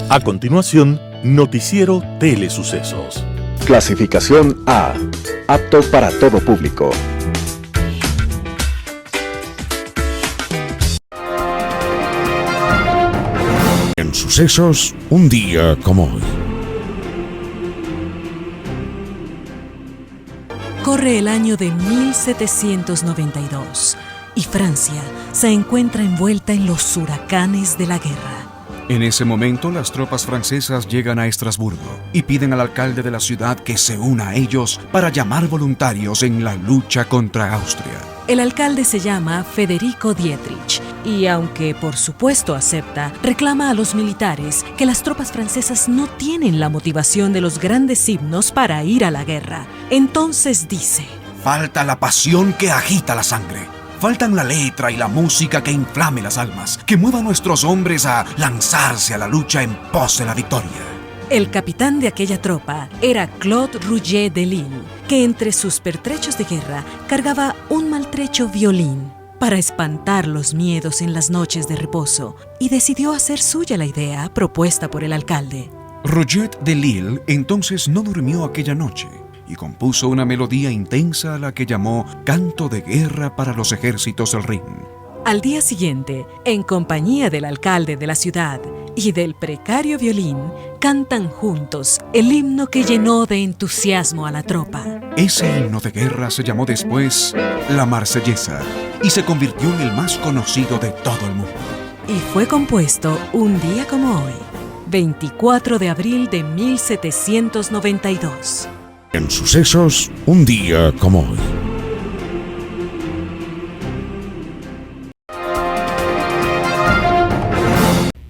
A continuación, Noticiero Telesucesos. Clasificación A. Apto para todo público. En sucesos, un día como hoy. Corre el año de 1792 y Francia se encuentra envuelta en los huracanes de la guerra. En ese momento, las tropas francesas llegan a Estrasburgo y piden al alcalde de la ciudad que se una a ellos para llamar voluntarios en la lucha contra Austria. El alcalde se llama Federico Dietrich y, aunque por supuesto acepta, reclama a los militares que las tropas francesas no tienen la motivación de los grandes himnos para ir a la guerra. Entonces dice: falta la pasión que agita la sangre. Faltan la letra y la música que inflame las almas, que mueva a nuestros hombres a lanzarse a la lucha en pos de la victoria. El capitán de aquella tropa era Claude Rouget de Lille, que entre sus pertrechos de guerra cargaba un maltrecho violín para espantar los miedos en las noches de reposo, y decidió hacer suya la idea propuesta por el alcalde. Rouget de Lille entonces no durmió aquella noche y compuso una melodía intensa a la que llamó Canto de Guerra para los Ejércitos del Rin. Al día siguiente, en compañía del alcalde de la ciudad y del precario violín, cantan juntos el himno que llenó de entusiasmo a la tropa. Ese himno de guerra se llamó después La Marsellesa y se convirtió en el más conocido de todo el mundo. Y fue compuesto un día como hoy, 24 de abril de 1792. En sucesos, un día como hoy.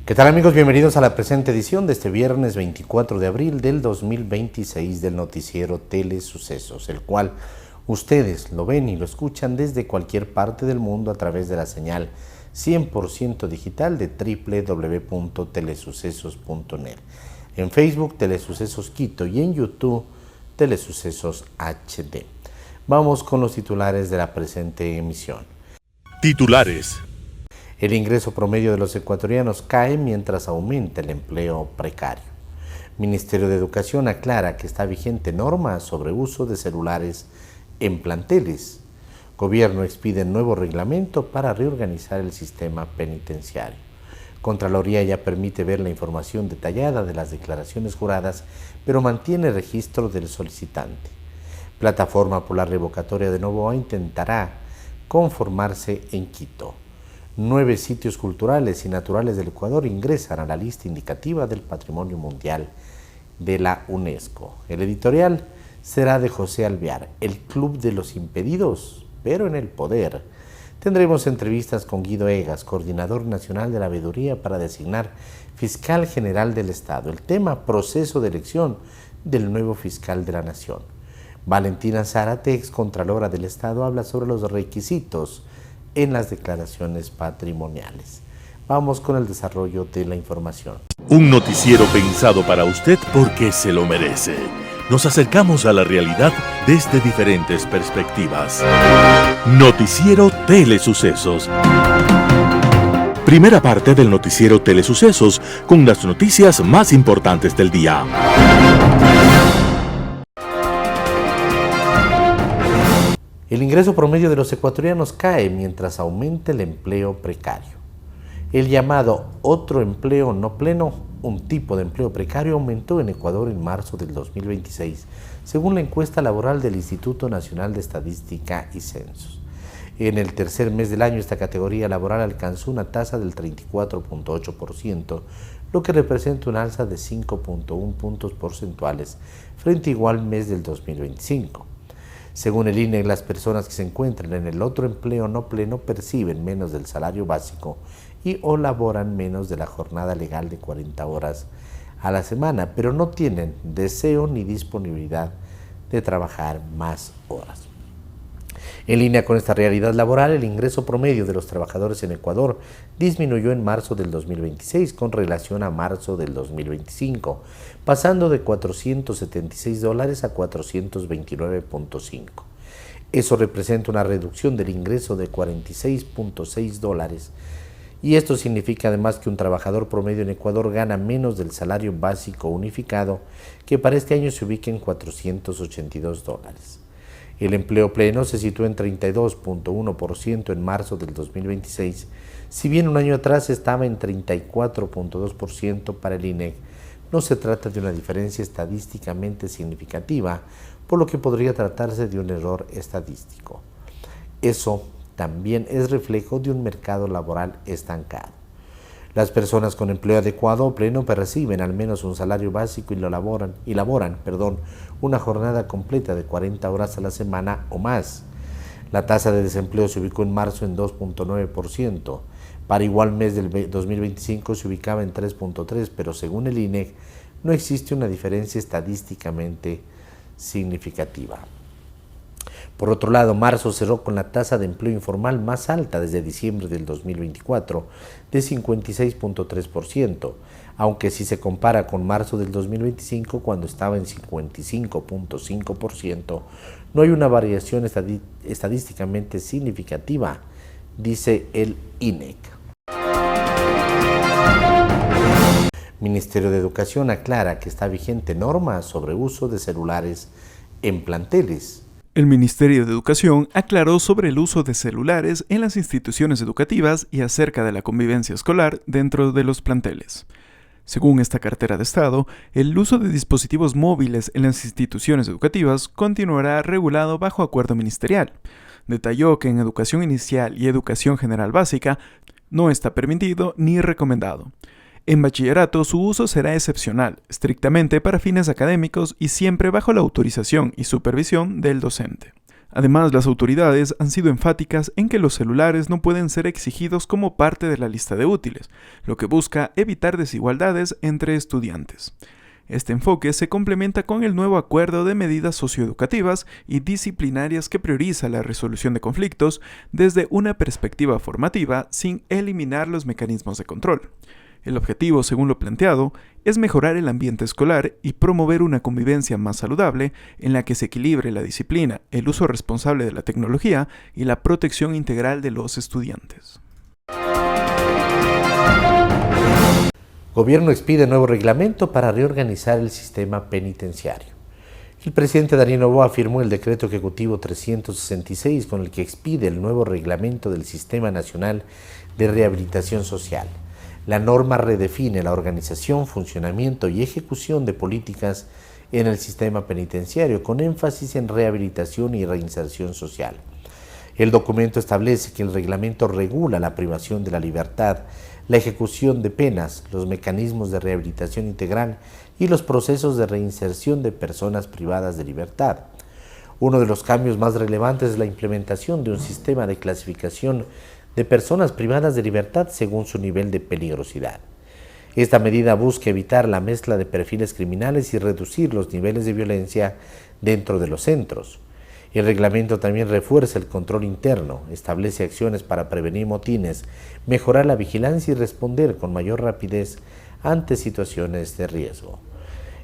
¿Qué tal, amigos? Bienvenidos a la presente edición de este viernes 24 de abril del 2026 del noticiero Telesucesos, el cual ustedes lo ven y lo escuchan desde cualquier parte del mundo a través de la señal 100% digital de www.telesucesos.net, en Facebook Telesucesos Quito y en YouTube Telesucesos HD. Vamos con los titulares de la presente emisión. Titulares. El ingreso promedio de los ecuatorianos cae mientras aumenta el empleo precario. Ministerio de Educación aclara que está vigente norma sobre uso de celulares en planteles. Gobierno expide nuevo reglamento para reorganizar el sistema penitenciario. Contraloría ya permite ver la información detallada de las declaraciones juradas, pero mantiene registro del solicitante. Plataforma por la Revocatoria de Novoa intentará conformarse en Quito. 9 sitios culturales y naturales del Ecuador ingresan a la lista indicativa del Patrimonio Mundial de la UNESCO. El editorial será de José Alvear, El Club de los Impedidos, pero en el poder. Tendremos entrevistas con Guido Egas, coordinador nacional de la Veeduría para designar fiscal general del Estado. El tema: proceso de elección del nuevo fiscal de la Nación. Valentina Zárate, ex contralora del Estado, habla sobre los requisitos en las declaraciones patrimoniales. Vamos con el desarrollo de la información. Un noticiero pensado para usted porque se lo merece. Nos acercamos a la realidad desde diferentes perspectivas. Noticiero Telesucesos. Primera parte del noticiero Telesucesos con las noticias más importantes del día. El ingreso promedio de los ecuatorianos cae mientras aumenta el empleo precario. El llamado otro empleo no pleno, un tipo de empleo precario, aumentó en Ecuador en marzo del 2026, según la encuesta laboral del Instituto Nacional de Estadística y Censos. En el tercer mes del año, esta categoría laboral alcanzó una tasa del 34.8%, lo que representa un alza de 5.1 puntos porcentuales frente a igual mes del 2025. Según el INE, las personas que se encuentran en el otro empleo no pleno perciben menos del salario básico y o laboran menos de la jornada legal de 40 horas a la semana, pero no tienen deseo ni disponibilidad de trabajar más horas. En línea con esta realidad laboral, el ingreso promedio de los trabajadores en Ecuador disminuyó en marzo del 2026 con relación a marzo del 2025, pasando de $476 a 429.5. Eso representa una reducción del ingreso de $46.6 Y esto significa además que un trabajador promedio en Ecuador gana menos del salario básico unificado, que para este año se ubica en $482. El empleo pleno se sitúa en 32.1% en marzo del 2026, si bien un año atrás estaba en 34.2% para el INEC. No se trata de una diferencia estadísticamente significativa, por lo que podría tratarse de un error estadístico. Eso también es reflejo de un mercado laboral estancado. Las personas con empleo adecuado o pleno perciben al menos un salario básico y laboran una jornada completa de 40 horas a la semana o más. La tasa de desempleo se ubicó en marzo en 2.9%. Para igual mes del 2025 se ubicaba en 3.3%, pero según el INEC no existe una diferencia estadísticamente significativa. Por otro lado, marzo cerró con la tasa de empleo informal más alta desde diciembre del 2024, de 56.3%, aunque si se compara con marzo del 2025, cuando estaba en 55.5%, no hay una variación estadísticamente significativa, dice el INEC. Ministerio de Educación aclara que está vigente norma sobre uso de celulares en planteles. El Ministerio de Educación aclaró sobre el uso de celulares en las instituciones educativas y acerca de la convivencia escolar dentro de los planteles. Según esta cartera de Estado, el uso de dispositivos móviles en las instituciones educativas continuará regulado bajo acuerdo ministerial. Detalló que en educación inicial y educación general básica no está permitido ni recomendado. En bachillerato su uso será excepcional, estrictamente para fines académicos y siempre bajo la autorización y supervisión del docente. Además, las autoridades han sido enfáticas en que los celulares no pueden ser exigidos como parte de la lista de útiles, lo que busca evitar desigualdades entre estudiantes. Este enfoque se complementa con el nuevo acuerdo de medidas socioeducativas y disciplinarias que prioriza la resolución de conflictos desde una perspectiva formativa sin eliminar los mecanismos de control. El objetivo, según lo planteado, es mejorar el ambiente escolar y promover una convivencia más saludable en la que se equilibre la disciplina, el uso responsable de la tecnología y la protección integral de los estudiantes. Gobierno expide nuevo reglamento para reorganizar el sistema penitenciario. El presidente Daniel Noboa firmó el decreto ejecutivo 366 con el que expide el nuevo reglamento del Sistema Nacional de Rehabilitación Social. La norma redefine la organización, funcionamiento y ejecución de políticas en el sistema penitenciario, con énfasis en rehabilitación y reinserción social. El documento establece que el reglamento regula la privación de la libertad, la ejecución de penas, los mecanismos de rehabilitación integral y los procesos de reinserción de personas privadas de libertad. Uno de los cambios más relevantes es la implementación de un sistema de clasificación de personas privadas de libertad según su nivel de peligrosidad. Esta medida busca evitar la mezcla de perfiles criminales y reducir los niveles de violencia dentro de los centros. El reglamento también refuerza el control interno, establece acciones para prevenir motines, mejorar la vigilancia y responder con mayor rapidez ante situaciones de riesgo.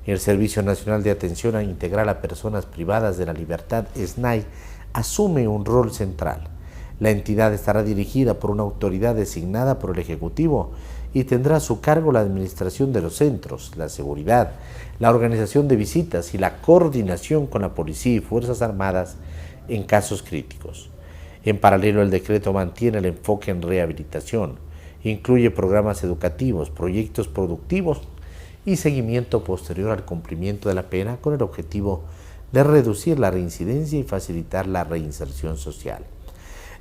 El Servicio Nacional de Atención Integral a Personas Privadas de la Libertad, SNAI, asume un rol central. La entidad estará dirigida por una autoridad designada por el Ejecutivo y tendrá a su cargo la administración de los centros, la seguridad, la organización de visitas y la coordinación con la policía y Fuerzas Armadas en casos críticos. En paralelo, el decreto mantiene el enfoque en rehabilitación, incluye programas educativos, proyectos productivos y seguimiento posterior al cumplimiento de la pena con el objetivo de reducir la reincidencia y facilitar la reinserción social.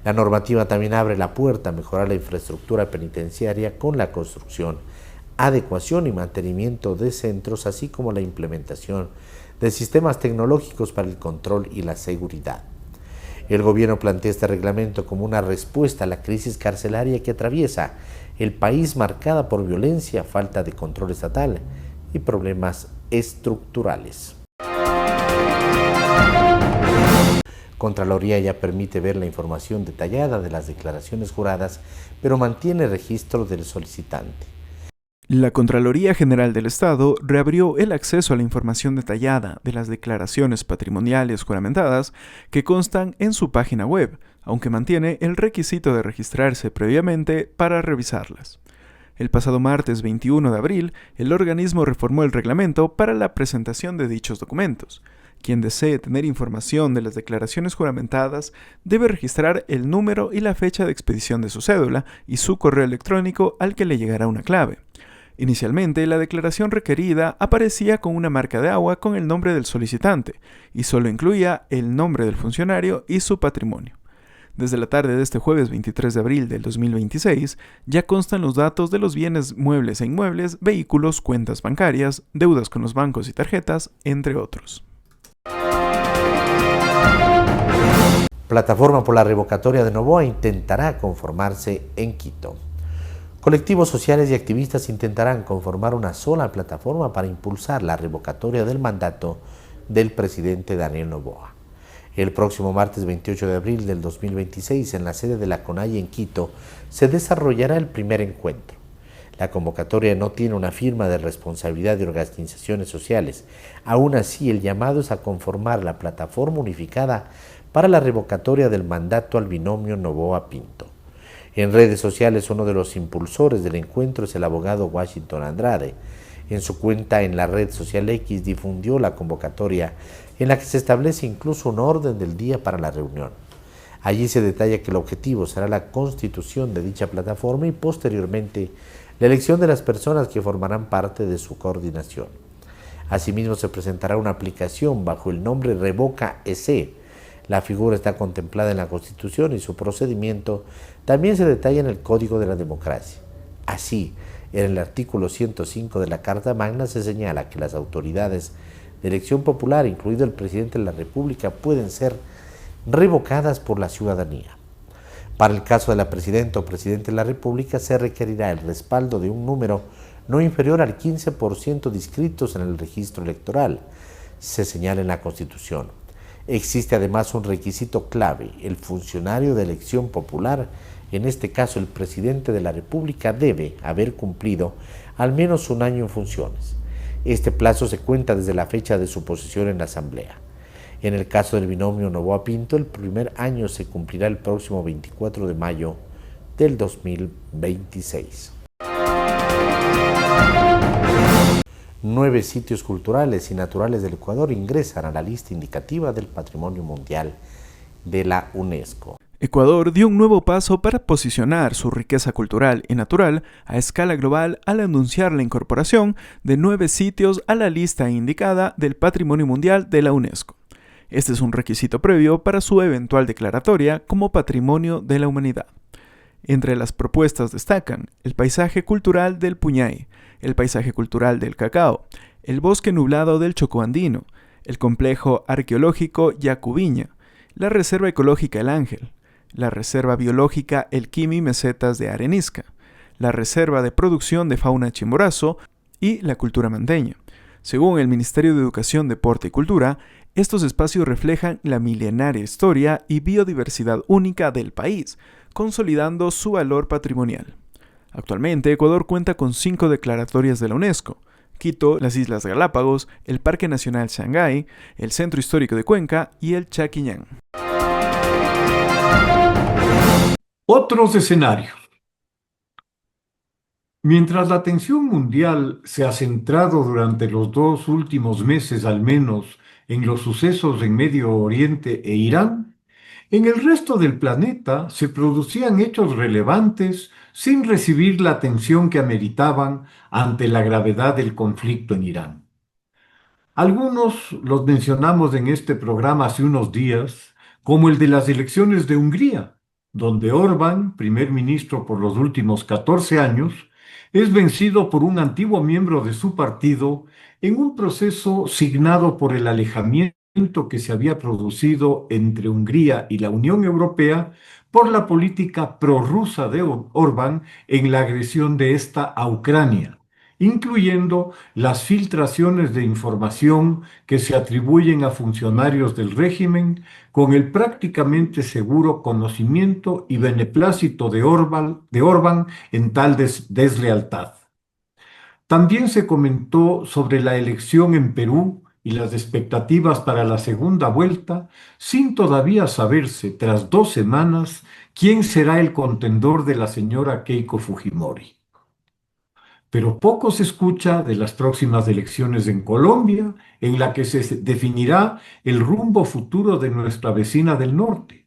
La normativa también abre la puerta a mejorar la infraestructura penitenciaria con la construcción, adecuación y mantenimiento de centros, así como la implementación de sistemas tecnológicos para el control y la seguridad. El gobierno plantea este reglamento como una respuesta a la crisis carcelaria que atraviesa el país, marcada por violencia, falta de control estatal y problemas estructurales. Contraloría ya permite ver la información detallada de las declaraciones juradas, pero mantiene registro del solicitante. La Contraloría General del Estado reabrió el acceso a la información detallada de las declaraciones patrimoniales juramentadas que constan en su página web, aunque mantiene el requisito de registrarse previamente para revisarlas. El pasado martes 21 de abril, el organismo reformó el reglamento para la presentación de dichos documentos. Quien desee tener información de las declaraciones juramentadas debe registrar el número y la fecha de expedición de su cédula y su correo electrónico al que le llegará una clave. Inicialmente, la declaración requerida aparecía con una marca de agua con el nombre del solicitante y solo incluía el nombre del funcionario y su patrimonio. Desde la tarde de este jueves 23 de abril del 2026, ya constan los datos de los bienes muebles e inmuebles, vehículos, cuentas bancarias, deudas con los bancos y tarjetas, entre otros. Plataforma por la revocatoria de Noboa intentará conformarse en Quito. Colectivos sociales y activistas intentarán conformar una sola plataforma para impulsar la revocatoria del mandato del presidente Daniel Noboa. El próximo martes 28 de abril del 2026, en la sede de la CONAIE en Quito, se desarrollará el primer encuentro. La convocatoria no tiene una firma de responsabilidad de organizaciones sociales. Aún así, el llamado es a conformar la plataforma unificada para la revocatoria del mandato al binomio Noboa-Pinto. En redes sociales, uno de los impulsores del encuentro es el abogado Washington Andrade. En su cuenta en la red social X difundió la convocatoria en la que se establece incluso un orden del día para la reunión. Allí se detalla que el objetivo será la constitución de dicha plataforma y posteriormente la elección de las personas que formarán parte de su coordinación. Asimismo, se presentará una aplicación bajo el nombre Revoca EC. La figura está contemplada en la Constitución y su procedimiento también se detalla en el Código de la Democracia. Así, en el artículo 105 de la Carta Magna se señala que las autoridades de elección popular, incluido el presidente de la República, pueden ser revocadas por la ciudadanía. Para el caso de la presidenta o presidente de la República, se requerirá el respaldo de un número no inferior al 15% de inscritos en el registro electoral, se señala en la Constitución. Existe además un requisito clave: el funcionario de elección popular, en este caso el presidente de la República, debe haber cumplido al menos un año en funciones. Este plazo se cuenta desde la fecha de su posesión en la Asamblea. En el caso del binomio Noboa-Pinto, el primer año se cumplirá el próximo 24 de mayo del 2026. 9 sitios culturales y naturales del Ecuador ingresan a la lista indicativa del Patrimonio Mundial de la UNESCO. Ecuador dio un nuevo paso para posicionar su riqueza cultural y natural a escala global al anunciar la incorporación de 9 sitios a la lista indicada del Patrimonio Mundial de la UNESCO. Este es un requisito previo para su eventual declaratoria como Patrimonio de la Humanidad. Entre las propuestas destacan el paisaje cultural del Puñay, el paisaje cultural del Cacao, el bosque nublado del Chocó Andino, el complejo arqueológico Yacubiña, la reserva ecológica El Ángel, la reserva biológica El Quimi Mesetas de Arenisca, la reserva de producción de fauna Chimborazo y la cultura manteña. Según el Ministerio de Educación, Deporte y Cultura, estos espacios reflejan la milenaria historia y biodiversidad única del país, consolidando su valor patrimonial. Actualmente, Ecuador cuenta con 5 declaratorias de la UNESCO: Quito, las Islas Galápagos, el Parque Nacional Shanghái, el Centro Histórico de Cuenca y el Chaquiñán. Otros escenarios. Mientras la atención mundial se ha centrado durante los 2 últimos meses al menos en los sucesos en Medio Oriente e Irán, en el resto del planeta se producían hechos relevantes sin recibir la atención que ameritaban ante la gravedad del conflicto en Irán. Algunos los mencionamos en este programa hace unos días, como el de las elecciones de Hungría, donde Orbán, primer ministro por los últimos 14 años, es vencido por un antiguo miembro de su partido en un proceso signado por el alejamiento que se había producido entre Hungría y la Unión Europea por la política prorrusa de Orbán en la agresión de esta a Ucrania, incluyendo las filtraciones de información que se atribuyen a funcionarios del régimen con el prácticamente seguro conocimiento y beneplácito de Orbán en tal deslealtad. También se comentó sobre la elección en Perú y las expectativas para la segunda vuelta, sin todavía saberse, tras 2 semanas, quién será el contendor de la señora Keiko Fujimori. Pero poco se escucha de las próximas elecciones en Colombia, en la que se definirá el rumbo futuro de nuestra vecina del norte.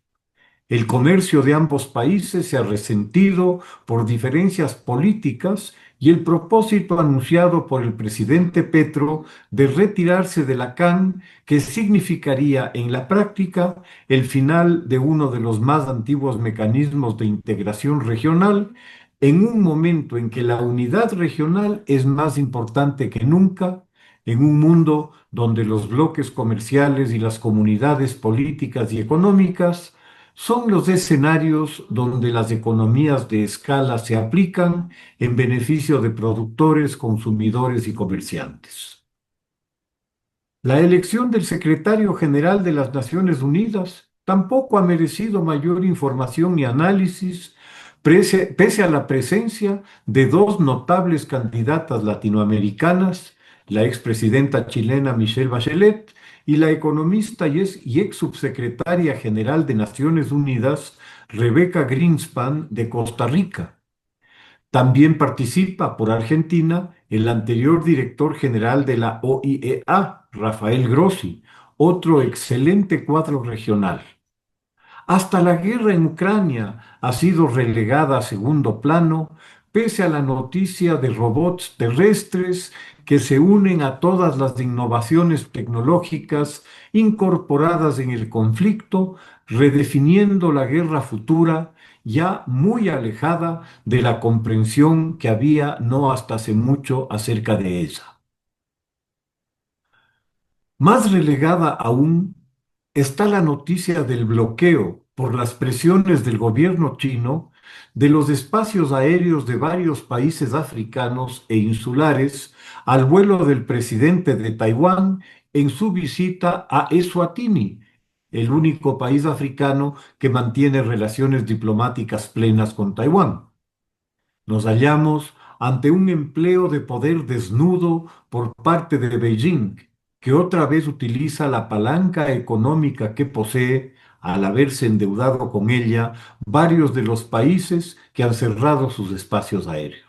El comercio de ambos países se ha resentido por diferencias políticas y el propósito anunciado por el presidente Petro de retirarse de la CAN, que significaría en la práctica el final de uno de los más antiguos mecanismos de integración regional, en un momento en que la unidad regional es más importante que nunca, en un mundo donde los bloques comerciales y las comunidades políticas y económicas son los escenarios donde las economías de escala se aplican en beneficio de productores, consumidores y comerciantes. La elección del secretario general de las Naciones Unidas tampoco ha merecido mayor información ni análisis, pese a la presencia de 2 notables candidatas latinoamericanas, la expresidenta chilena Michelle Bachelet y la economista y ex subsecretaria general de Naciones Unidas, Rebeca Greenspan, de Costa Rica. También participa por Argentina el anterior director general de la OIEA, Rafael Grossi, otro excelente cuadro regional. Hasta la guerra en Ucrania ha sido relegada a segundo plano, pese a la noticia de robots terrestres que se unen a todas las innovaciones tecnológicas incorporadas en el conflicto, redefiniendo la guerra futura ya muy alejada de la comprensión que había no hasta hace mucho acerca de ella. Más relegada aún está la noticia del bloqueo por las presiones del gobierno chino de los espacios aéreos de varios países africanos e insulares al vuelo del presidente de Taiwán en su visita a Eswatini, el único país africano que mantiene relaciones diplomáticas plenas con Taiwán. Nos hallamos ante un empleo de poder desnudo por parte de Beijing, que otra vez utiliza la palanca económica que posee al haberse endeudado con ella varios de los países que han cerrado sus espacios aéreos.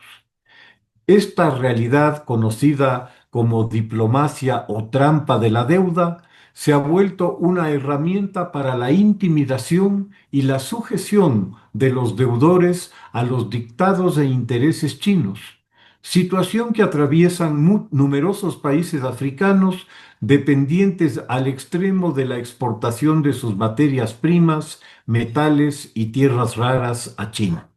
Esta realidad, conocida como diplomacia o trampa de la deuda, se ha vuelto una herramienta para la intimidación y la sujeción de los deudores a los dictados e intereses chinos, situación que atraviesan numerosos países africanos dependientes al extremo de la exportación de sus materias primas, metales y tierras raras a China.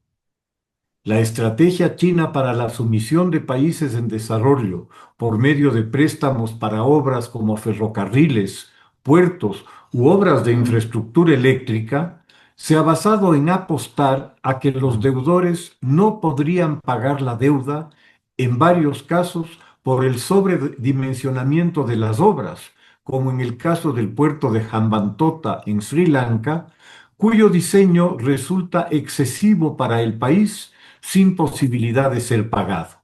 La estrategia china para la sumisión de países en desarrollo por medio de préstamos para obras como ferrocarriles, puertos u obras de infraestructura eléctrica se ha basado en apostar a que los deudores no podrían pagar la deuda, en varios casos por el sobredimensionamiento de las obras, como en el caso del puerto de Hambantota en Sri Lanka, cuyo diseño resulta excesivo para el país sin posibilidad de ser pagado.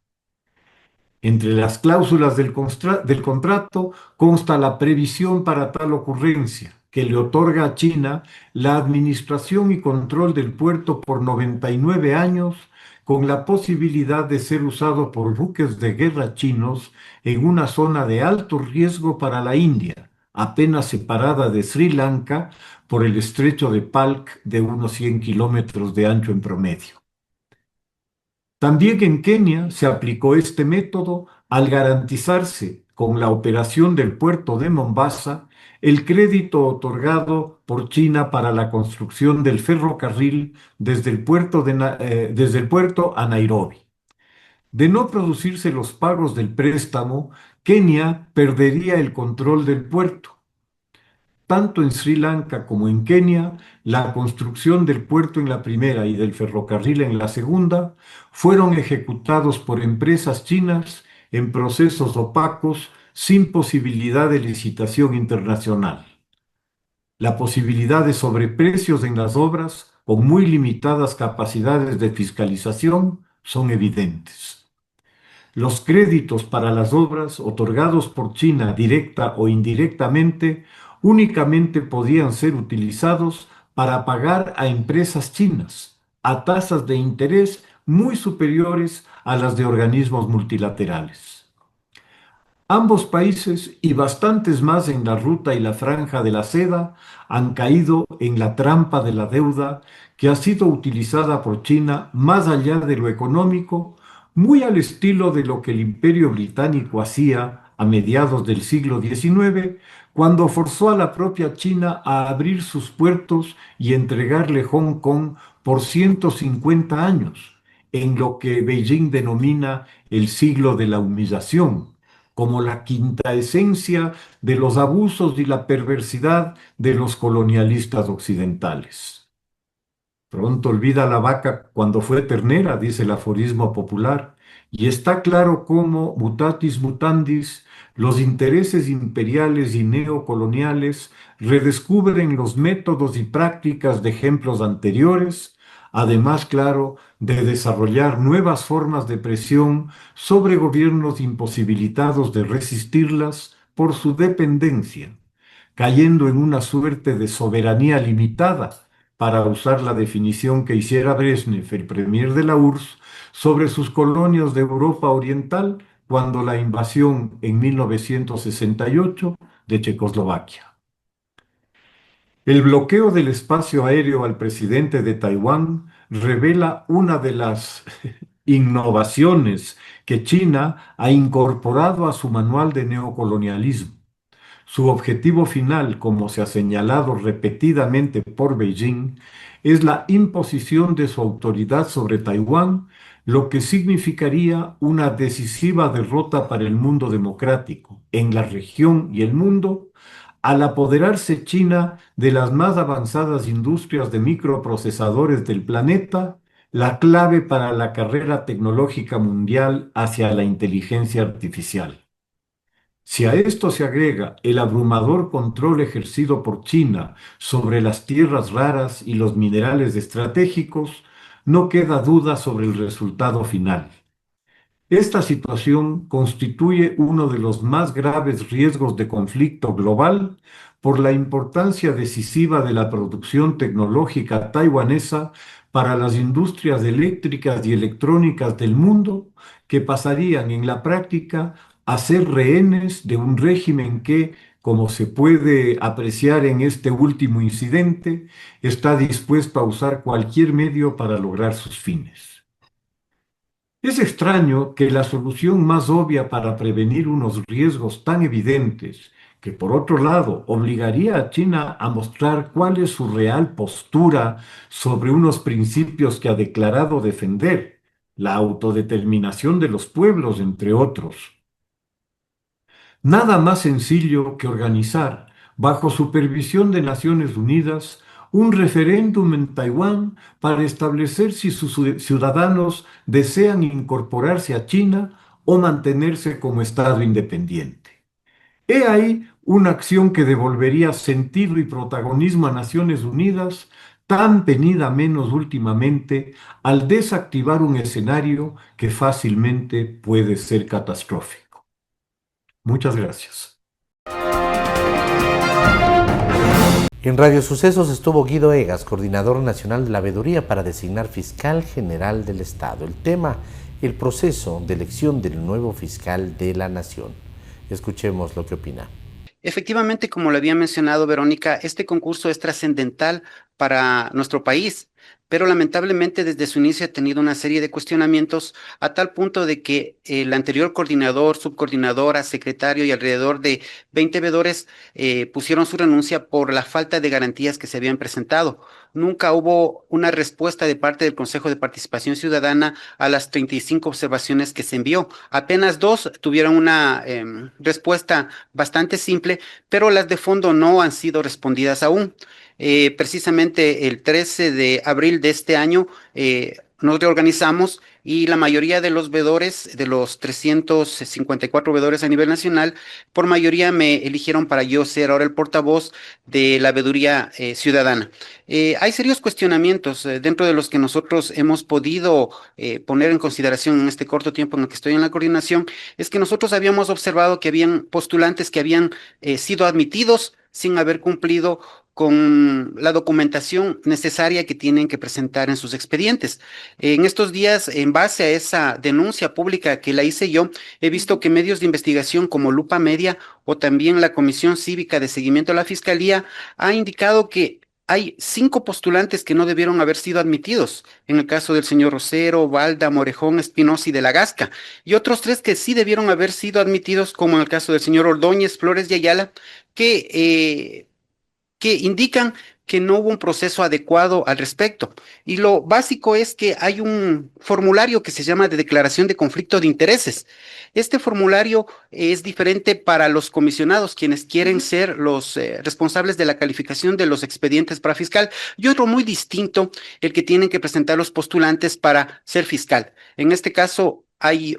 Entre las cláusulas del contrato consta la previsión para tal ocurrencia, que le otorga a China la administración y control del puerto por 99 años, con la posibilidad de ser usado por buques de guerra chinos en una zona de alto riesgo para la India, apenas separada de Sri Lanka por el estrecho de Palk de unos 100 kilómetros de ancho en promedio. También en Kenia se aplicó este método al garantizarse con la operación del puerto de Mombasa el crédito otorgado por China para la construcción del ferrocarril desde el puerto a Nairobi. De no producirse los pagos del préstamo, Kenia perdería el control del puerto. Tanto en Sri Lanka como en Kenia, la construcción del puerto en la primera y del ferrocarril en la segunda fueron ejecutados por empresas chinas en procesos opacos sin posibilidad de licitación internacional. La posibilidad de sobreprecios en las obras, con muy limitadas capacidades de fiscalización, son evidentes. Los créditos para las obras otorgados por China directa o indirectamente únicamente podían ser utilizados para pagar a empresas chinas a tasas de interés muy superiores a las de organismos multilaterales. Ambos países y bastantes más en la ruta y la franja de la seda han caído en la trampa de la deuda que ha sido utilizada por China más allá de lo económico, muy al estilo de lo que el Imperio Británico hacía a mediados del siglo XIX, cuando forzó a la propia China a abrir sus puertos y entregarle Hong Kong por 150 años, en lo que Beijing denomina el siglo de la humillación, como la quinta esencia de los abusos y la perversidad de los colonialistas occidentales. Pronto olvida la vaca cuando fue ternera, dice el aforismo popular, y está claro cómo, mutatis mutandis, los intereses imperiales y neocoloniales redescubren los métodos y prácticas de ejemplos anteriores, además, claro, de desarrollar nuevas formas de presión sobre gobiernos imposibilitados de resistirlas por su dependencia, cayendo en una suerte de soberanía limitada, para usar la definición que hiciera Brezhnev, el premier de la URSS, sobre sus colonias de Europa Oriental cuando la invasión en 1968 de Checoslovaquia. El bloqueo del espacio aéreo al presidente de Taiwán revela una de las innovaciones que China ha incorporado a su manual de neocolonialismo. Su objetivo final, como se ha señalado repetidamente por Beijing, es la imposición de su autoridad sobre Taiwán, lo que significaría una decisiva derrota para el mundo democrático, en la región y el mundo, al apoderarse China de las más avanzadas industrias de microprocesadores del planeta, la clave para la carrera tecnológica mundial hacia la inteligencia artificial. Si a esto se agrega el abrumador control ejercido por China sobre las tierras raras y los minerales estratégicos, no queda duda sobre el resultado final. Esta situación constituye uno de los más graves riesgos de conflicto global por la importancia decisiva de la producción tecnológica taiwanesa para las industrias eléctricas y electrónicas del mundo, que pasarían en la práctica a ser rehenes de un régimen que, como se puede apreciar en este último incidente, está dispuesto a usar cualquier medio para lograr sus fines. Es extraño que la solución más obvia para prevenir unos riesgos tan evidentes, que por otro lado obligaría a China a mostrar cuál es su real postura sobre unos principios que ha declarado defender, la autodeterminación de los pueblos, entre otros. Nada más sencillo que organizar, bajo supervisión de Naciones Unidas, un referéndum en Taiwán para establecer si sus ciudadanos desean incorporarse a China o mantenerse como Estado independiente. He ahí una acción que devolvería sentido y protagonismo a Naciones Unidas, tan venida menos últimamente, al desactivar un escenario que fácilmente puede ser catastrófico. Muchas gracias. En Radio Sucesos estuvo Guido Egas, coordinador nacional de la Veeduría para designar fiscal general del Estado. El tema, el proceso de elección del nuevo fiscal de la Nación. Escuchemos lo que opina. Efectivamente, como lo había mencionado Verónica, este concurso es trascendental para nuestro país, pero lamentablemente desde su inicio ha tenido una serie de cuestionamientos a tal punto de que el anterior coordinador, subcoordinadora, secretario y alrededor de 20 veedores pusieron su renuncia por la falta de garantías que se habían presentado. Nunca hubo una respuesta de parte del Consejo de Participación Ciudadana a las 35 observaciones que se envió. Apenas 2 tuvieron una respuesta bastante simple, pero las de fondo no han sido respondidas aún. Precisamente el 13 de abril de este año nos reorganizamos y la mayoría de los veedores, de los 354 veedores a nivel nacional, por mayoría me eligieron para yo ser ahora el portavoz de la veeduría ciudadana. Hay serios cuestionamientos dentro de los que nosotros hemos podido poner en consideración en este corto tiempo en el que estoy en la coordinación, es que nosotros habíamos observado que habían postulantes que habían sido admitidos sin haber cumplido con la documentación necesaria que tienen que presentar en sus expedientes. En estos días, en base a esa denuncia pública que la hice yo, he visto que medios de investigación como Lupa Media o también la Comisión Cívica de Seguimiento a la Fiscalía ha indicado que hay 5 postulantes que no debieron haber sido admitidos, en el caso del señor Rosero, Valda, Morejón, Espinosa y de la Gasca, y otros 3 que sí debieron haber sido admitidos, como en el caso del señor Ordóñez, Flores y Ayala, que indican que no hubo un proceso adecuado al respecto. Y lo básico es que hay un formulario que se llama de declaración de conflicto de intereses. Este formulario es diferente para los comisionados, quienes quieren ser los responsables de la calificación de los expedientes para fiscal, y otro muy distinto, el que tienen que presentar los postulantes para ser fiscal. En este caso, hay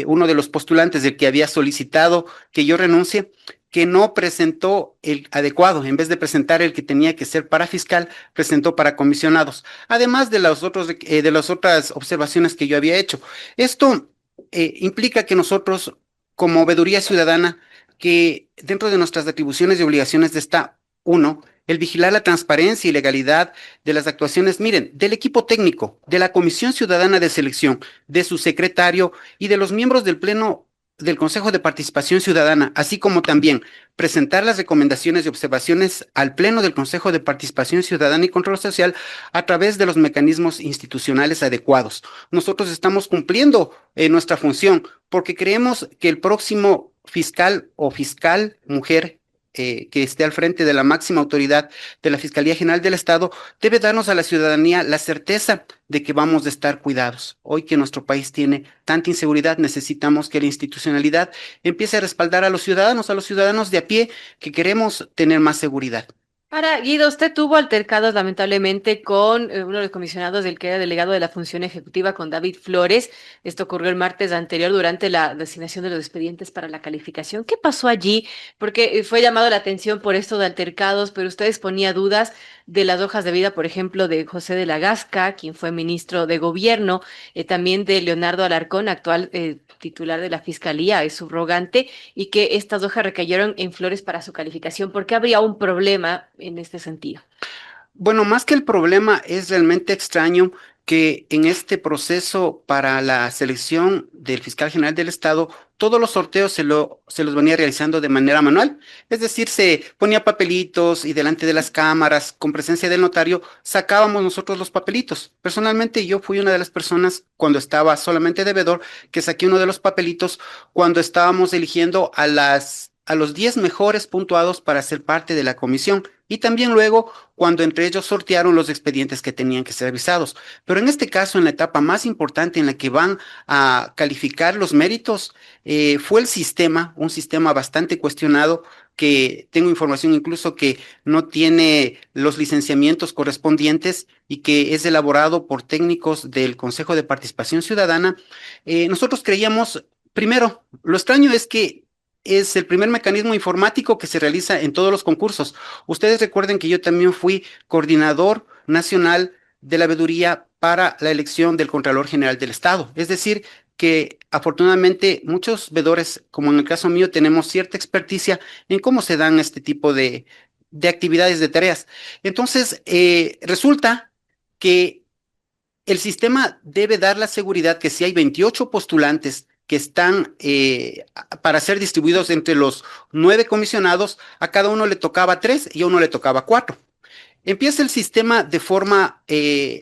uno de los postulantes del que había solicitado que yo renuncie, que no presentó el adecuado, en vez de presentar el que tenía que ser para fiscal, presentó para comisionados, además de de las otras observaciones que yo había hecho. Esto implica que nosotros, como veeduría ciudadana, que dentro de nuestras atribuciones y obligaciones está, uno, el vigilar la transparencia y legalidad de las actuaciones, miren, del equipo técnico, de la Comisión Ciudadana de Selección, de su secretario y de los miembros del Pleno del Consejo de Participación Ciudadana, así como también presentar las recomendaciones y observaciones al Pleno del Consejo de Participación Ciudadana y Control Social a través de los mecanismos institucionales adecuados. Nosotros estamos cumpliendo nuestra función porque creemos que el próximo fiscal o fiscal mujer que esté al frente de la máxima autoridad de la Fiscalía General del Estado, debe darnos a la ciudadanía la certeza de que vamos a estar cuidados. Hoy que nuestro país tiene tanta inseguridad, necesitamos que la institucionalidad empiece a respaldar a los ciudadanos de a pie que queremos tener más seguridad. Ahora, Guido, usted tuvo altercados lamentablemente con uno de los comisionados del que era delegado de la función ejecutiva, con David Flores. Esto ocurrió el martes anterior durante la designación de los expedientes para la calificación. ¿Qué pasó allí? Porque fue llamado la atención por esto de altercados, pero usted exponía dudas de las hojas de vida, por ejemplo, de José de la Gasca, quien fue ministro de Gobierno, también de Leonardo Alarcón, actual titular de la Fiscalía, es subrogante, y que estas hojas recayeron en Flores para su calificación. ¿Por qué habría un problema en este sentido? Bueno, más que el problema, es realmente extraño que en este proceso para la selección del fiscal general del Estado, todos los sorteos se los venía realizando de manera manual. Es decir, se ponía papelitos y delante de las cámaras, con presencia del notario, sacábamos nosotros los papelitos. Personalmente, yo fui una de las personas, cuando estaba solamente de veedor, que saqué uno de los papelitos cuando estábamos eligiendo a los 10 mejores puntuados para ser parte de la comisión, y también luego cuando entre ellos sortearon los expedientes que tenían que ser revisados. Pero en este caso, en la etapa más importante en la que van a calificar los méritos, fue el sistema, un sistema bastante cuestionado, que tengo información incluso que no tiene los licenciamientos correspondientes y que es elaborado por técnicos del Consejo de Participación Ciudadana. Nosotros creíamos, primero, lo extraño es que es el primer mecanismo informático que se realiza en todos los concursos. Ustedes recuerden que yo también fui coordinador nacional de la veeduría para la elección del Contralor General del Estado. Es decir, que afortunadamente muchos veedores, como en el caso mío, tenemos cierta experticia en cómo se dan este tipo de actividades, de tareas. Entonces, resulta que el sistema debe dar la seguridad que si hay 28 postulantes que están para ser distribuidos entre los 9 comisionados, a cada uno le tocaba 3 y a uno le tocaba 4. Empieza el sistema de forma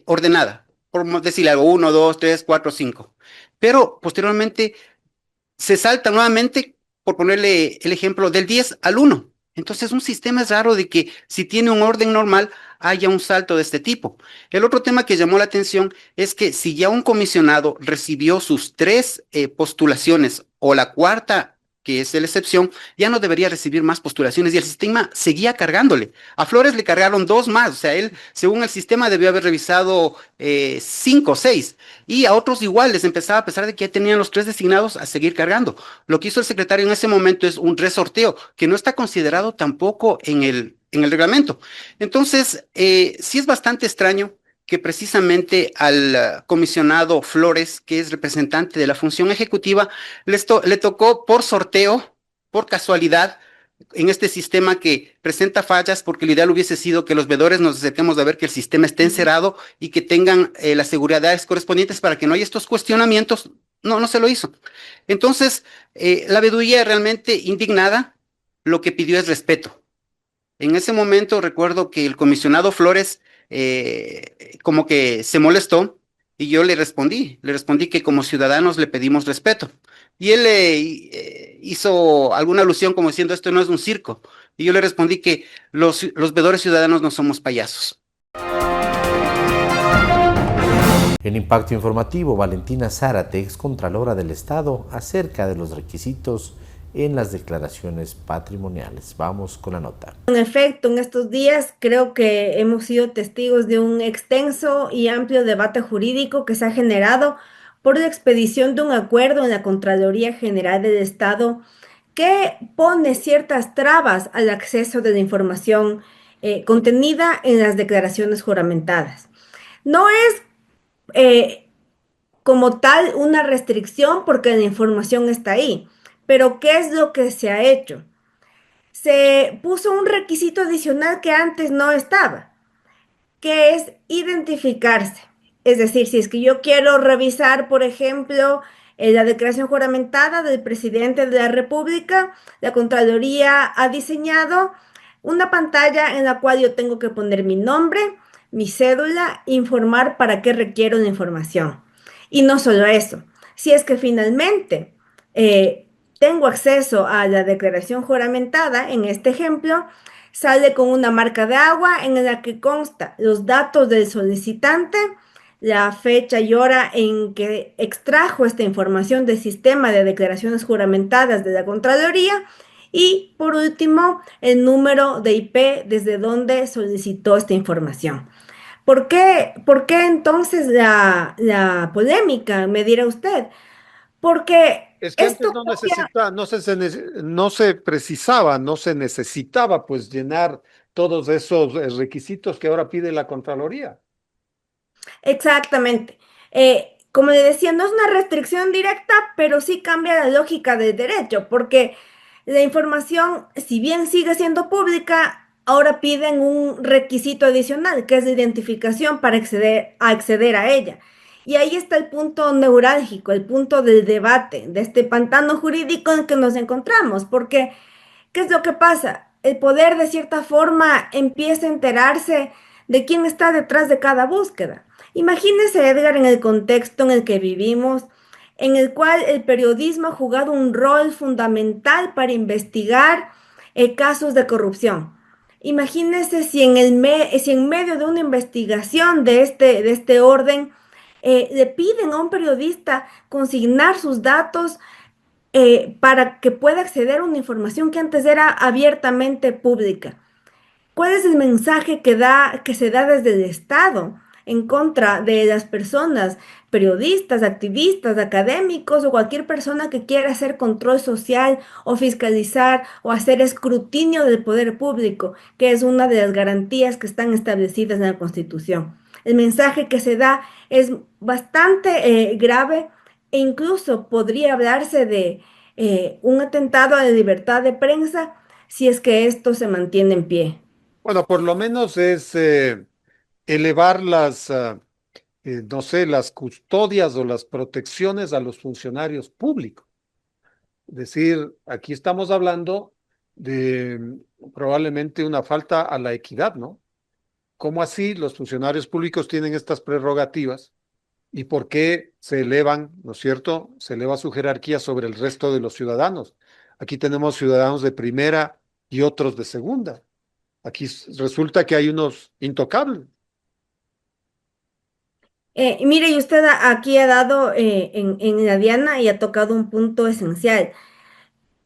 ordenada, por decirle algo, 1, 2, 3, 4, 5. Pero posteriormente se salta nuevamente, por ponerle el ejemplo, del 10 al 1. Entonces, un sistema es raro de que si tiene un orden normal, haya un salto de este tipo. El otro tema que llamó la atención es que si ya un comisionado recibió sus 3 postulaciones o la cuarta que es la excepción, ya no debería recibir más postulaciones y el sistema seguía cargándole. A Flores le cargaron 2 más, o sea, él, según el sistema, debió haber revisado 5 o 6 y a otros igual les empezaba, a pesar de que ya tenían los 3 designados, a seguir cargando. Lo que hizo el secretario en ese momento es un resorteo que no está considerado tampoco en el reglamento. Entonces, sí es bastante extraño que precisamente al comisionado Flores, que es representante de la función ejecutiva, le tocó por sorteo, por casualidad, en este sistema que presenta fallas, porque lo ideal hubiese sido que los veedores nos acerquemos a ver que el sistema esté encerado y que tengan las seguridades correspondientes para que no haya estos cuestionamientos. No, no se lo hizo. Entonces, la veeduría realmente indignada, lo que pidió es respeto. En ese momento recuerdo que el comisionado Flores como que se molestó y yo le respondí que como ciudadanos le pedimos respeto. Y él hizo alguna alusión como diciendo esto no es un circo. Y yo le respondí que los veedores ciudadanos no somos payasos. En Impacto Informativo, Valentina Zárate, excontralora del Estado, acerca de los requisitos en las declaraciones patrimoniales. Vamos con la nota. En efecto, en estos días creo que hemos sido testigos de un extenso y amplio debate jurídico que se ha generado por la expedición de un acuerdo en la Contraloría General del Estado que pone ciertas trabas al acceso de la información contenida en las declaraciones juramentadas. No es como tal una restricción porque la información está ahí, pero ¿qué es lo que se ha hecho? Se puso un requisito adicional que antes no estaba, que es identificarse. Es decir, si es que yo quiero revisar, por ejemplo, la declaración juramentada del presidente de la República, la Contraloría ha diseñado una pantalla en la cual yo tengo que poner mi nombre, mi cédula, informar para qué requiero la información. Y no solo eso, si es que finalmente tengo acceso a la declaración juramentada, en este ejemplo, sale con una marca de agua en la que consta los datos del solicitante, la fecha y hora en que extrajo esta información del sistema de declaraciones juramentadas de la Contraloría y, por último, el número de IP desde donde solicitó esta información. Por qué entonces la polémica, me dirá usted? Porque Es que antes no se precisaba, no se necesitaba pues llenar todos esos requisitos que ahora pide la Contraloría. Exactamente. Como le decía, no es una restricción directa, pero sí cambia la lógica del derecho, porque la información, si bien sigue siendo pública, ahora piden un requisito adicional, que es la identificación para acceder a ella. Y ahí está el punto neurálgico, el punto del debate, de este pantano jurídico en que nos encontramos, porque ¿qué es lo que pasa? El poder de cierta forma empieza a enterarse de quién está detrás de cada búsqueda. Imagínese, Edgar, en el contexto en el que vivimos, en el cual el periodismo ha jugado un rol fundamental para investigar casos de corrupción. Imagínese si en medio de una investigación de este orden le piden a un periodista consignar sus datos para que pueda acceder a una información que antes era abiertamente pública. ¿Cuál es el mensaje que se da desde el Estado en contra de las personas, periodistas, activistas, académicos o cualquier persona que quiera hacer control social o fiscalizar o hacer escrutinio del poder público, que es una de las garantías que están establecidas en la Constitución? El mensaje que se da es bastante grave e incluso podría hablarse de un atentado a la libertad de prensa si es que esto se mantiene en pie. Bueno, por lo menos es elevar no sé, las custodias o las protecciones a los funcionarios públicos. Es decir, aquí estamos hablando de probablemente una falta a la equidad, ¿no? ¿Cómo así los funcionarios públicos tienen estas prerrogativas y por qué se elevan, ¿no es cierto? Se eleva su jerarquía sobre el resto de los ciudadanos. Aquí tenemos ciudadanos de primera y otros de segunda. Aquí resulta que hay unos intocables. Mire, y usted aquí ha dado en la diana y ha tocado un punto esencial.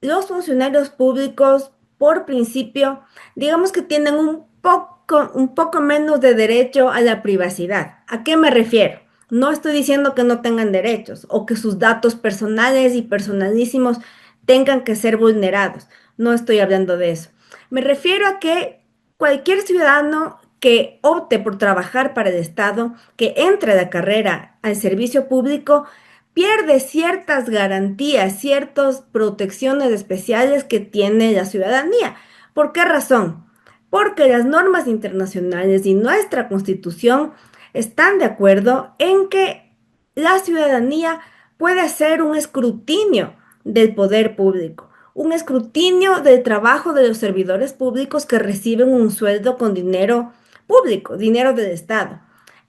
los funcionarios públicos, por principio, digamos que tienen un poco menos de derecho a la privacidad. ¿A qué me refiero? No estoy diciendo que no tengan derechos o que sus datos personales y personalísimos tengan que ser vulnerados. No estoy hablando de eso. Me refiero a que cualquier ciudadano que opte por trabajar para el Estado, que entre a la carrera al servicio público, pierde ciertas garantías, ciertas protecciones especiales que tiene la ciudadanía. ¿Por qué razón? Porque las normas internacionales y nuestra Constitución están de acuerdo en que la ciudadanía puede hacer un escrutinio del poder público, un escrutinio del trabajo de los servidores públicos que reciben un sueldo con dinero público, dinero del Estado.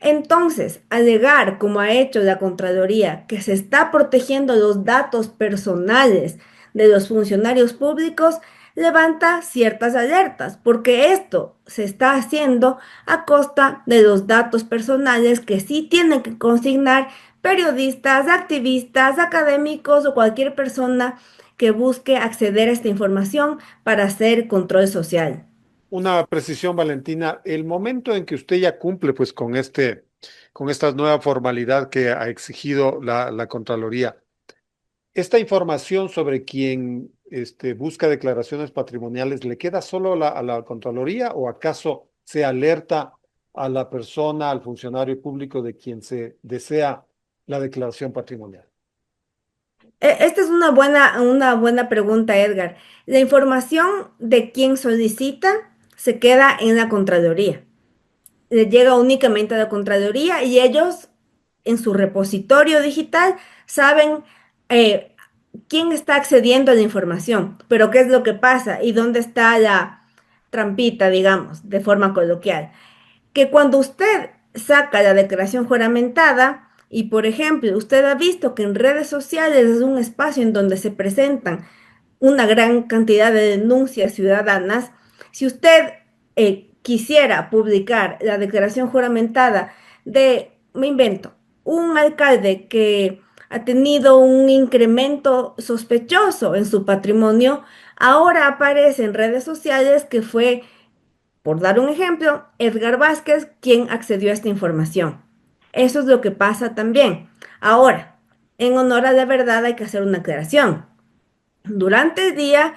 Entonces, alegar, como ha hecho la Contraloría, que se está protegiendo los datos personales de los funcionarios públicos, levanta ciertas alertas, porque esto se está haciendo a costa de los datos personales que sí tienen que consignar periodistas, activistas, académicos o cualquier persona que busque acceder a esta información para hacer control social. Una precisión, Valentina, el momento en que usted ya cumple pues con esta nueva formalidad que ha exigido la Contraloría, ¿esta información sobre quien busca declaraciones patrimoniales le queda solo a la Contraloría o acaso se alerta a la persona, al funcionario público de quien se desea la declaración patrimonial? Esta es una buena pregunta, Edgar. La información de quien solicita se queda en la Contraloría. Le llega únicamente a la Contraloría y ellos en su repositorio digital saben quién está accediendo a la información, pero qué es lo que pasa y dónde está la trampita, digamos, de forma coloquial. Que cuando usted saca la declaración juramentada y, por ejemplo, usted ha visto que en redes sociales es un espacio en donde se presentan una gran cantidad de denuncias ciudadanas, si usted quisiera publicar la declaración juramentada de, me invento, un alcalde que ha tenido un incremento sospechoso en su patrimonio, ahora aparece en redes sociales que fue, por dar un ejemplo, Edgar Vázquez quien accedió a esta información. Eso es lo que pasa también. Ahora, en honor a la verdad hay que hacer una aclaración. Durante el día,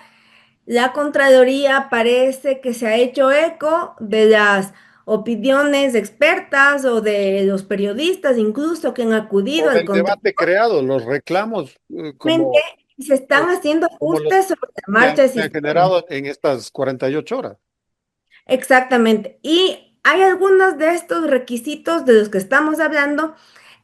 la Contraloría parece que se ha hecho eco de las opiniones expertas o de los periodistas incluso que han acudido O al del debate creado, los reclamos como se están haciendo como los ajustes sobre la que marcha del se han sistema. generado en estas 48 horas. Exactamente. Y hay algunos de estos requisitos de los que estamos hablando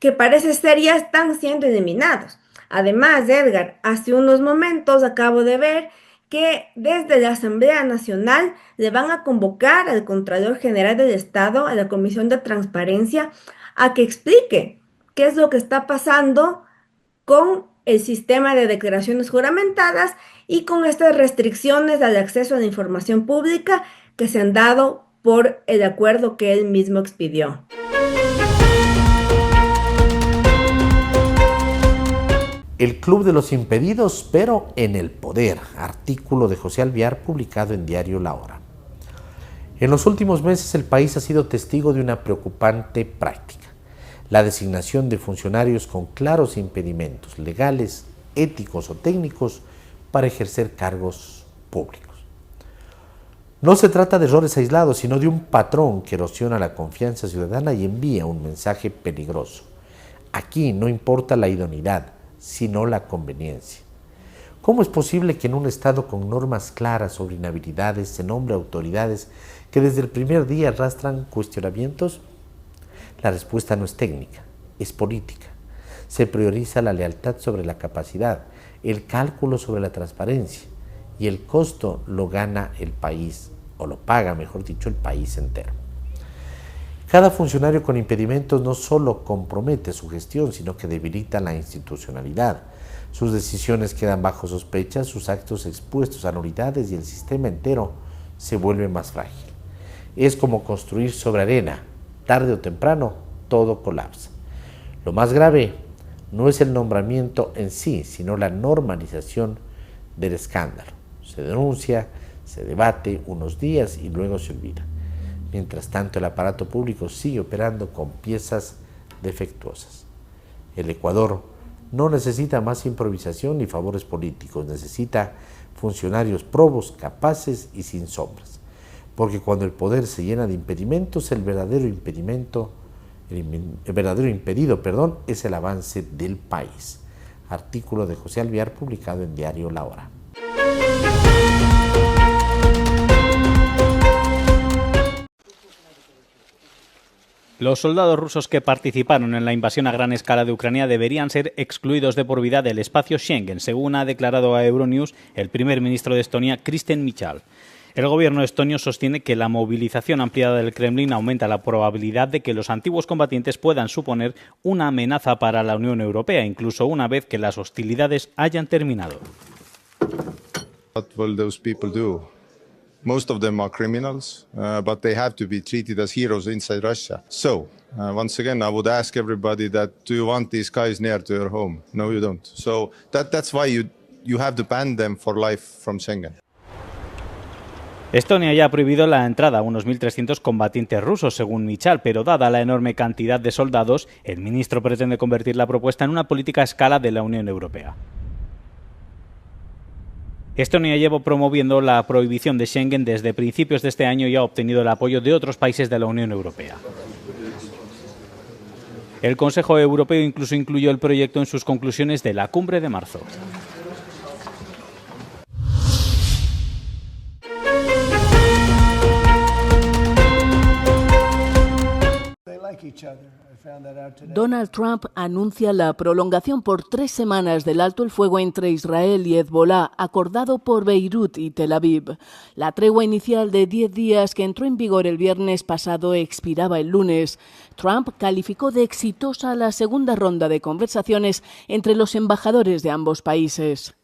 que parece ser ya están siendo eliminados. Además, Edgar, hace unos momentos acabo de ver que desde la Asamblea Nacional le van a convocar al Contralor General del Estado, a la Comisión de Transparencia, a que explique qué es lo que está pasando con el sistema de declaraciones juramentadas y con estas restricciones al acceso a la información pública que se han dado por el acuerdo que él mismo expidió. El Club de los Impedidos, pero en el poder. Artículo de José Alviar publicado en Diario La Hora. En los últimos meses el país ha sido testigo de una preocupante práctica: la designación de funcionarios con claros impedimentos legales, éticos o técnicos para ejercer cargos públicos. No se trata de errores aislados, sino de un patrón que erosiona la confianza ciudadana y envía un mensaje peligroso. Aquí no importa la idoneidad, sino la conveniencia. ¿Cómo es posible que en un Estado con normas claras sobre inhabilidades se nombre autoridades que desde el primer día arrastran cuestionamientos? La respuesta no es técnica, es política. Se prioriza la lealtad sobre la capacidad, el cálculo sobre la transparencia, y el costo lo gana el país, o lo paga, mejor dicho, el país entero. Cada funcionario con impedimentos no solo compromete su gestión, sino que debilita la institucionalidad. Sus decisiones quedan bajo sospecha, sus actos expuestos a nulidades y el sistema entero se vuelve más frágil. Es como construir sobre arena. Tarde o temprano, todo colapsa. Lo más grave no es el nombramiento en sí, sino la normalización del escándalo. Se denuncia, se debate unos días y luego se olvida. Mientras tanto, el aparato público sigue operando con piezas defectuosas. El Ecuador no necesita más improvisación ni favores políticos, necesita funcionarios probos, capaces y sin sombras. Porque cuando el poder se llena de impedimentos, el verdadero impedido, es el avance del país. Artículo de José Alvear publicado en Diario La Hora. Los soldados rusos que participaron en la invasión a gran escala de Ucrania deberían ser excluidos de por vida del espacio Schengen, según ha declarado a Euronews el primer ministro de Estonia, Kristen Michal. El gobierno estonio sostiene que la movilización ampliada del Kremlin aumenta la probabilidad de que los antiguos combatientes puedan suponer una amenaza para la Unión Europea, incluso una vez que las hostilidades hayan terminado. What will those people do? Most of them are criminals, but they have to be treated as heroes inside Russia. So, once again, I would ask everybody that, do you want these guys near to your home? No, you don't. So that's why you have to ban them for life from Schengen. Estonia ya ha prohibido la entrada a unos 1.300 combatientes rusos, según Michal, pero dada la enorme cantidad de soldados, el ministro pretende convertir la propuesta en una política a escala de la Unión Europea. Estonia lleva promoviendo la prohibición de Schengen desde principios de este año y ha obtenido el apoyo de otros países de la Unión Europea. El Consejo Europeo incluso incluyó el proyecto en sus conclusiones de la cumbre de marzo. Donald Trump anuncia la prolongación por 3 semanas del alto el fuego entre Israel y Hezbolá, acordado por Beirut y Tel Aviv. La tregua inicial de 10 días que entró en vigor el viernes pasado expiraba el lunes. Trump calificó de exitosa la segunda ronda de conversaciones entre los embajadores de ambos países.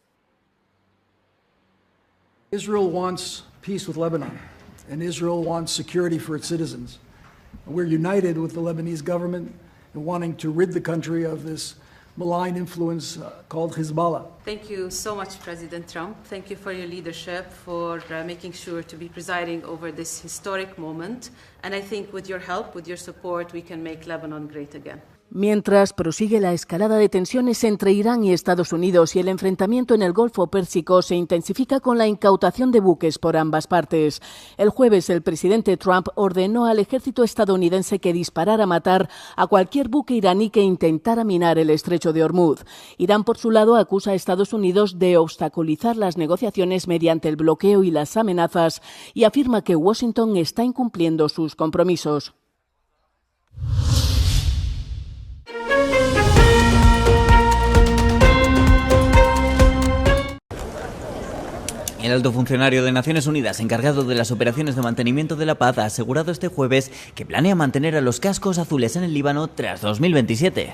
Israel wants peace with Lebanon, and Israel wants security for its citizens. We're united with the Lebanese government in wanting to rid the country of this malign influence called Hezbollah. Thank you so much, President Trump. Thank you for your leadership, for making sure to be presiding over this historic moment. And I think with your help, with your support, we can make Lebanon great again. Mientras prosigue la escalada de tensiones entre Irán y Estados Unidos y el enfrentamiento en el Golfo Pérsico se intensifica con la incautación de buques por ambas partes. El jueves, el presidente Trump ordenó al ejército estadounidense que disparara a matar a cualquier buque iraní que intentara minar el estrecho de Hormuz. Irán, por su lado, acusa a Estados Unidos de obstaculizar las negociaciones mediante el bloqueo y las amenazas y afirma que Washington está incumpliendo sus compromisos. El alto funcionario de Naciones Unidas encargado de las operaciones de mantenimiento de la paz ha asegurado este jueves que planea mantener a los cascos azules en el Líbano tras 2027.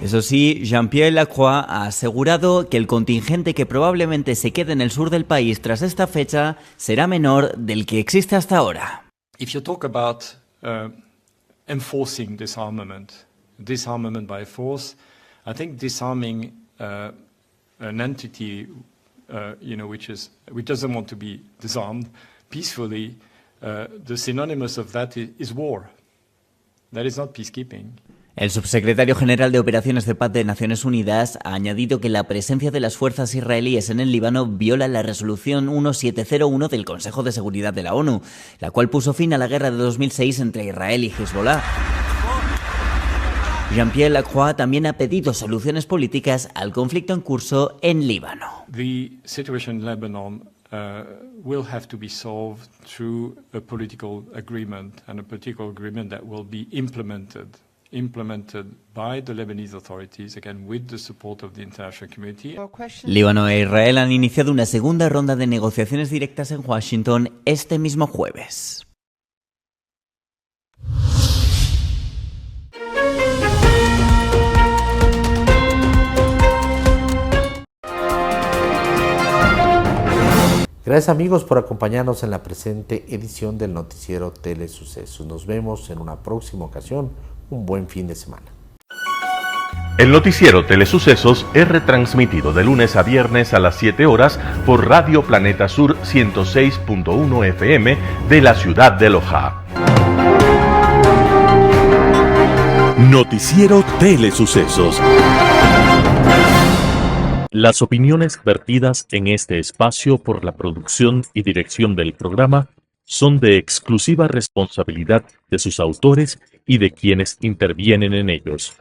Eso sí, Jean-Pierre Lacroix ha asegurado que el contingente que probablemente se quede en el sur del país tras esta fecha será menor del que existe hasta ahora. If you talk about enforcing disarmament by force, I think disarming an entity which doesn't want to be disarmed peacefully, the synonymous of that is war. That is not peacekeeping. El subsecretario general de Operaciones de Paz de Naciones Unidas ha añadido que la presencia de las fuerzas israelíes en el Líbano viola la resolución 1701 del Consejo de Seguridad de la ONU, la cual puso fin a la guerra de 2006 entre Israel y Hezbolá. Jean-Pierre Lacroix también ha pedido soluciones políticas al conflicto en curso en Líbano. The situation in Lebanon will have to be solved through a political agreement, and a political agreement that will be implemented by the Lebanese authorities, again with the support of the international community. Líbano e Israel han iniciado una segunda ronda de negociaciones directas en Washington este mismo jueves. Gracias amigos por acompañarnos en la presente edición del noticiero Telesucesos. Nos vemos en una próxima ocasión. Un buen fin de semana. El noticiero Telesucesos es retransmitido de lunes a viernes a las 7 horas por Radio Planeta Sur 106.1 FM de la ciudad de Loja. Noticiero Telesucesos. Las opiniones vertidas en este espacio por la producción y dirección del programa son de exclusiva responsabilidad de sus autores y de quienes intervienen en ellos.